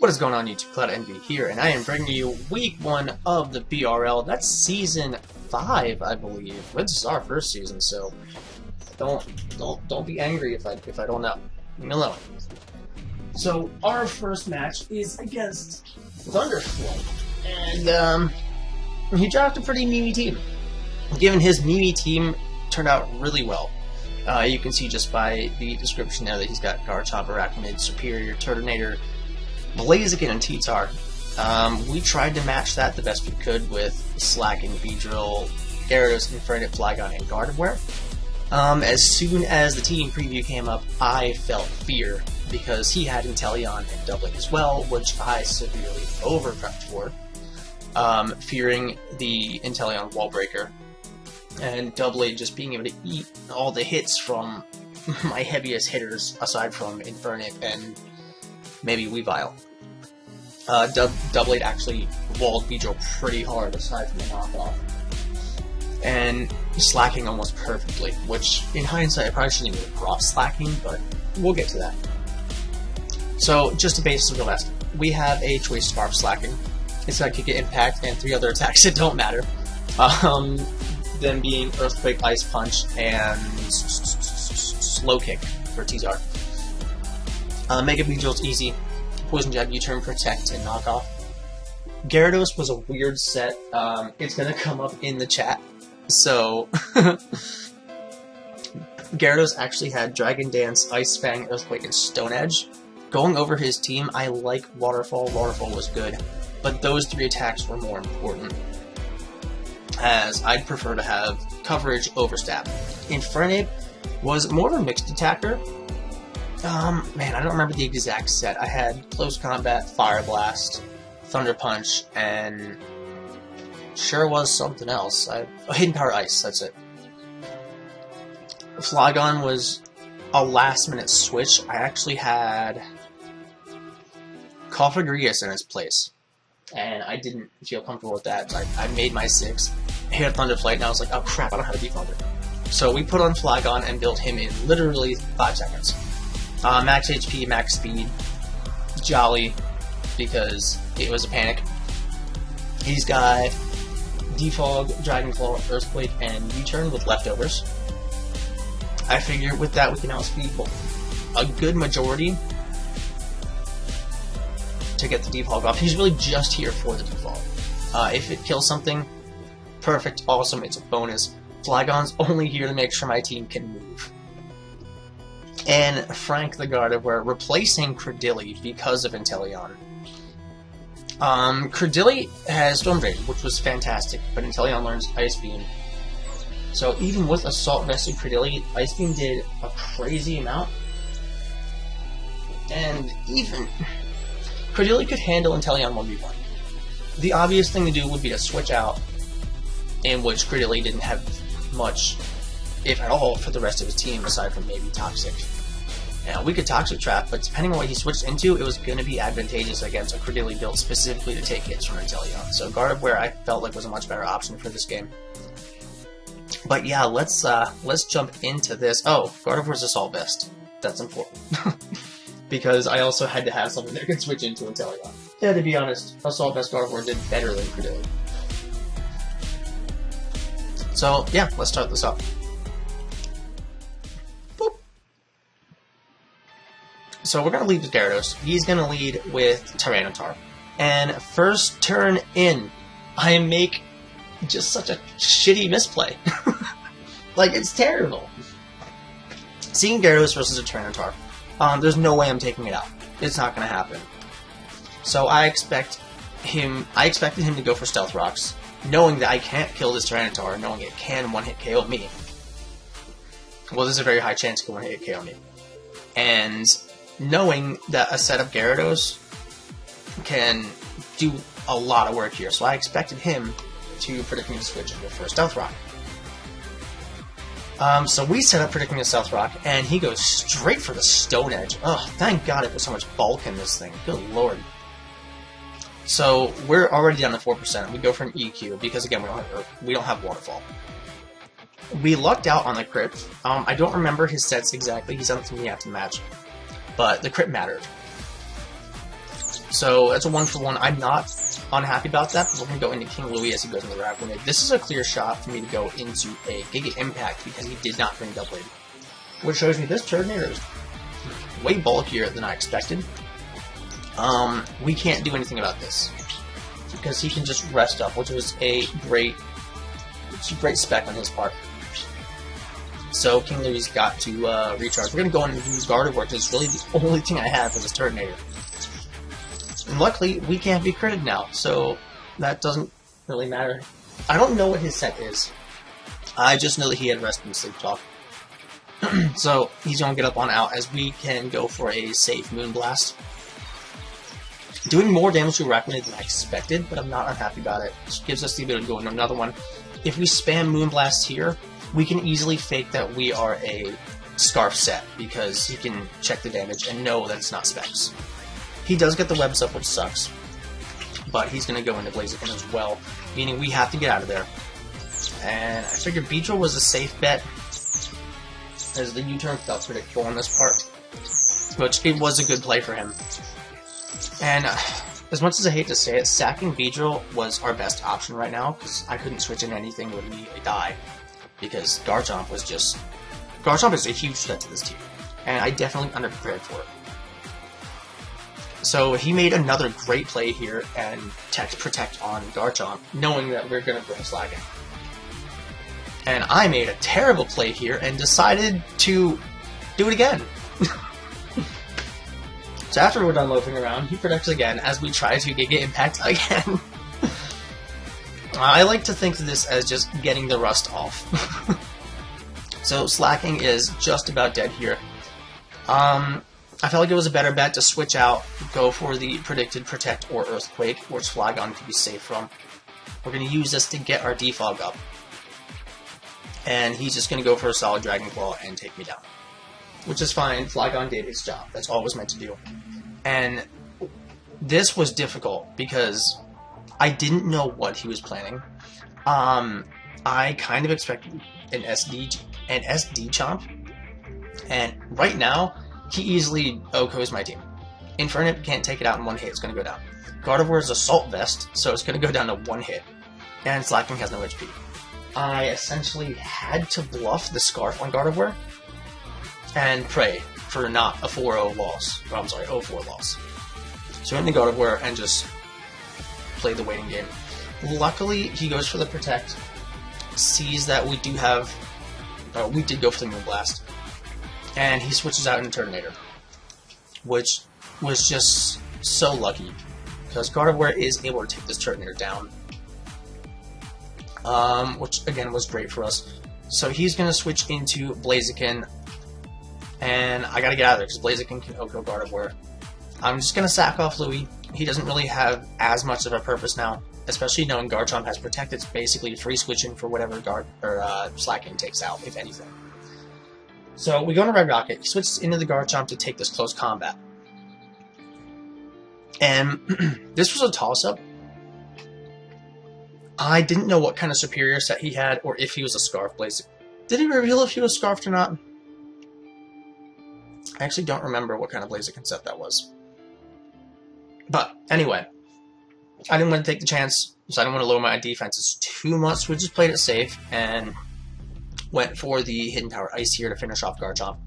What is going on, YouTube? Cloud Envy here, and I am bringing you week 1 of the BRL. That's season 5, I believe. This is our first season, so don't be angry if I don't know. You'll know. So our first match is against Thunderflight, and he dropped a pretty memey team. Given his memey team turned out really well. You can see just by the description there that he's got Garchomp, Arachnid, Superior, Turtonator, Blaziken, and T-Tar. We tried to match that the best we could with Slacking, Beedrill, Gyarados, Infernape, Flygon, and Gardevoir. As soon as the team preview came up, I felt fear because he had Inteleon and Doubling as well, which I severely overprepped for, fearing the Inteleon Wall Breaker, and Doublade just being able to eat all the hits from my heaviest hitters, aside from Infernape and maybe Weavile. Doublade actually walled Beedrill pretty hard, aside from the knockoff. And Slacking almost perfectly, which, in hindsight, I probably shouldn't even drop Slacking, but we'll get to that. So, just the basics of the last. We have a Choice Scarf Slacking. It's got Kick, Impact, and 3 other attacks that don't matter. Them being Earthquake, Ice Punch, and Slow Kick for T-Tar. Mega Beedrill's easy. Poison Jab, U-Turn, Protect, and Knock Off. Gyarados was a weird set. It's gonna come up in the chat. So, Gyarados actually had Dragon Dance, Ice Fang, Earthquake, and Stone Edge. Going over his team, I like Waterfall. Waterfall was good, but those 3 attacks were more important, as I'd prefer to have coverage over stab. Infernape was more of a mixed attacker. Man, I don't remember the exact set. I had Close Combat, Fire Blast, Thunder Punch, and sure was something else. Hidden Power Ice, that's it. Flygon was a last-minute switch. I actually had Cofagrigus in its place, and I didn't feel comfortable with that. So I made my 6, hit a Thunderflight, and I was like, oh crap, I don't have a Thunder. So we put on Flygon and built him in literally 5 seconds. Max HP, max speed, Jolly, because it was a panic. He's got Defog, Dragonclaw, Earthquake, and U-Turn with leftovers. I figure with that we can outspeed a good majority to get the Defog off. He's really just here for the Defog. If it kills something, perfect, awesome, it's a bonus. Flygon's only here to make sure my team can move. And Frank the Gardevoir replacing Credilli because of Inteleon. Credilli has Storm Drain, which was fantastic, but Inteleon learns Ice Beam. So even with Assault Vested Credilli, Ice Beam did a crazy amount. And even Credilli could handle Inteleon 1v1. The obvious thing to do would be to switch out, in which Credilli didn't have much, if at all, for the rest of his team, aside from maybe Toxic. Now, we could Toxic Trap, but depending on what he switched into, it was going to be advantageous against a Credilli built specifically to take hits from Inteleon. So Gardevoir, I felt like, was a much better option for this game. But yeah, let's jump into this. Oh, Gardevoir's Assault Vest. That's important. Because I also had to have something that could switch into Inteleon. Yeah, to be honest, Assault Vest Gardevoir did better than Credilli. So, yeah, let's start this off. So we're going to lead with Gyarados. He's going to lead with Tyranitar. And first turn in, I make just such a shitty misplay. Like, it's terrible. Seeing Gyarados versus a Tyranitar, there's no way I'm taking it out. It's not going to happen. So I expected him to go for Stealth Rocks, knowing that I can't kill this Tyranitar, knowing it can one-hit KO me. Well, there's a very high chance it can one-hit KO me. And knowing that a set of Gyarados can do a lot of work here, so I expected him to predict me to switch and go for a Stealth Rock. So we set up predicting a Stealth Rock, and he goes straight for the Stone Edge. Oh, thank God it was so much bulk in this thing. Good lord. So we're already down to 4%. We go for an EQ because again we don't have Waterfall. We lucked out on the crit. I don't remember his sets exactly. He's something we have to match, but the crit mattered. So that's a 1-for-1. I'm not unhappy about that, but we're going to go into King Louis as he goes into Ragnarok. This is a clear shot for me to go into a Giga Impact because he did not bring Doublade. Which shows me this Turtonator is way bulkier than I expected. We can't do anything about this because he can just rest up, which was a great spec on his part. So King Louis got to recharge. We're going to go into use Gardevoir because it's really the only thing I have for this Turtonator. And luckily, we can't be critted now, so that doesn't really matter. I don't know what his set is. I just know that he had Rest and Sleep Talk. So he's going to get up on out as we can go for a safe Moonblast. Doing more damage to Arachnid than I expected, but I'm not unhappy about it. It gives us the ability to go into another one. If we spam Moonblast here, we can easily fake that we are a Scarf set, because he can check the damage and know that it's not Specs. He does get the webs up, which sucks, but he's going to go into Blaziken as well, meaning we have to get out of there. And I figured Beedrill was a safe bet, as the U-turn felt predictable on this part, which it was a good play for him. And as much as I hate to say it, sacking Beedrill was our best option right now, because I couldn't switch in anything with immediately die, because Garchomp was just... Garchomp is a huge threat to this team, and I definitely underprepared for it. So he made another great play here and Protect on Garchomp, knowing that we're going to bring Slaking. And I made a terrible play here and decided to do it again. So after we're done loafing around, he protects again as we try to Giga Impact again. I like to think of this as just getting the rust off. So Slacking is just about dead here. I felt like it was a better bet to switch out, go for the predicted Protect or Earthquake, which Flygon could be safe from. We're going to use this to get our defog up. And he's just going to go for a solid Dragon Claw and take me down. Which is fine, Flygon did its job. That's all it was meant to do. And this was difficult because I didn't know what he was planning. I kind of expected an SD Chomp. And right now, he easily OHKOs my team. Infernape can't take it out in one hit, it's going to go down. Gardevoir is Assault Vest, so it's going to go down to one hit. And Slacking has no HP. I essentially had to bluff the Scarf on Gardevoir and pray for not a 4-0 loss. Oh, I'm sorry, 0-4 loss. So in the Gardevoir and just play the waiting game. Luckily, he goes for the Protect, sees that we do have... we did go for the Moonblast. And he switches out into Turtonator, which was just so lucky, because Gardevoir is able to take this Turtonator down, which again was great for us. So he's going to switch into Blaziken, and I got to get out of there because Blaziken can OHKO Gardevoir. I'm just going to sack off Louis. He doesn't really have as much of a purpose now, especially knowing Garchomp has Protect. It's basically free switching for whatever Slacking takes out, if anything. So we go into Red Rocket, he switches into the Garchomp to take this close combat. And this was a toss-up. I didn't know what kind of superior set he had, or if he was a Scarf Blaziken. Did he reveal if he was Scarfed or not? I actually don't remember what kind of Blaziken set that was. But, anyway. I didn't want to take the chance, so I didn't want to lower my defenses too much, so we just played it safe, and went for the Hidden Power Ice here to finish off Garchomp.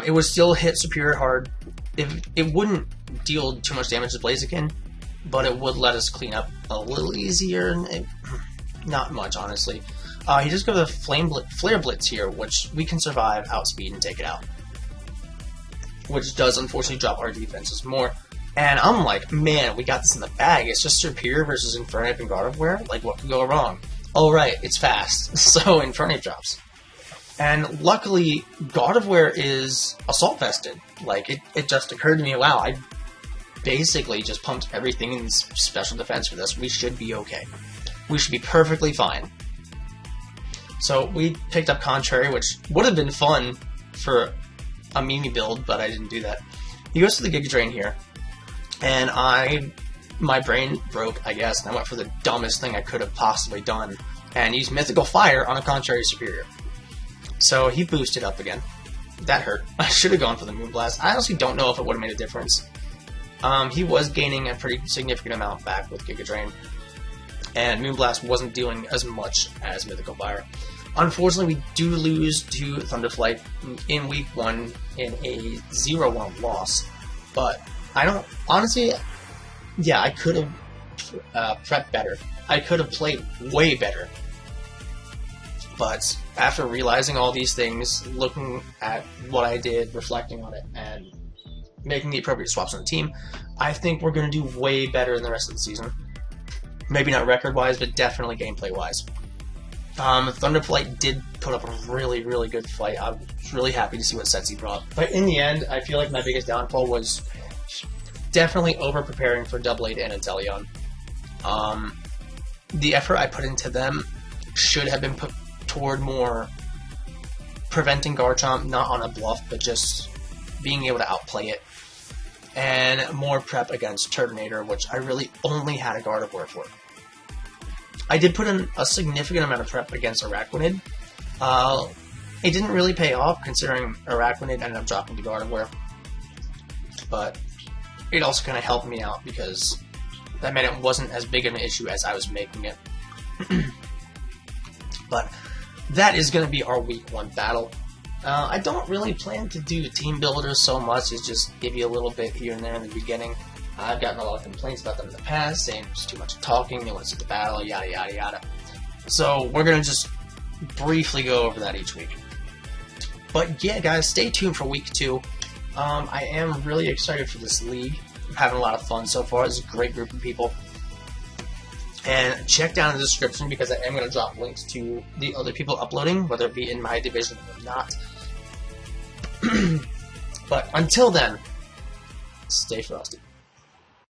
It would still hit superior hard. It wouldn't deal too much damage to Blaziken, but it would let us clean up a little easier. Not much, honestly. He just goes with Flare Blitz here, which we can survive, outspeed, and take it out. Which does, unfortunately, drop our defenses more. And I'm like, man, we got this in the bag. It's just Superior versus Infernape and Gardevoir. Like, what could go wrong? Oh, right, it's fast. So Infernape drops. And luckily, Gardevoir is Assault Vested. Like, it just occurred to me, wow, I basically just pumped everything in special defense for this. We should be okay. We should be perfectly fine. So we picked up Contrary, which would have been fun for a Mimi build, but I didn't do that. He goes to the Giga Drain here. And my brain broke, I guess, and I went for the dumbest thing I could have possibly done, and used Mythical Fire on a Contrary Superior. So he boosted up again. That hurt. I should have gone for the Moonblast. I honestly don't know if it would have made a difference. He was gaining a pretty significant amount back with Giga Drain, and Moonblast wasn't doing as much as Mythical Fire. Unfortunately, we do lose to Thunderflight in week 1 in a 0-1 loss, but I don't, honestly, yeah, I could have prepped better. I could have played way better. But after realizing all these things, looking at what I did, reflecting on it, and making the appropriate swaps on the team, I think we're going to do way better in the rest of the season. Maybe not record-wise, but definitely gameplay-wise. Thunderflight did put up a really, really good fight. I was really happy to see what sets he brought. But in the end, I feel like my biggest downfall was definitely over-preparing for Double 8 and Inteleon. The effort I put into them should have been put toward more preventing Garchomp, not on a bluff, but just being able to outplay it. And more prep against Turbinator, which I really only had a Gardevoir for. I did put in a significant amount of prep against Araquanid. It didn't really pay off, considering Araquanid ended up dropping to Gardevoir. But it also kind of helped me out, because that meant it wasn't as big of an issue as I was making it. But that is going to be our week 1 battle. I don't really plan to do team builders so much, as just give you a little bit here and there in the beginning. I've gotten a lot of complaints about them in the past, saying it's too much talking, they want to see the battle, yada yada yada. So we're going to just briefly go over that each week. But yeah, guys, stay tuned for week 2. I am really excited for this league. I'm having a lot of fun so far. It's a great group of people. And check down in the description, because I am going to drop links to the other people uploading, whether it be in my division or not. But until then, stay frosty.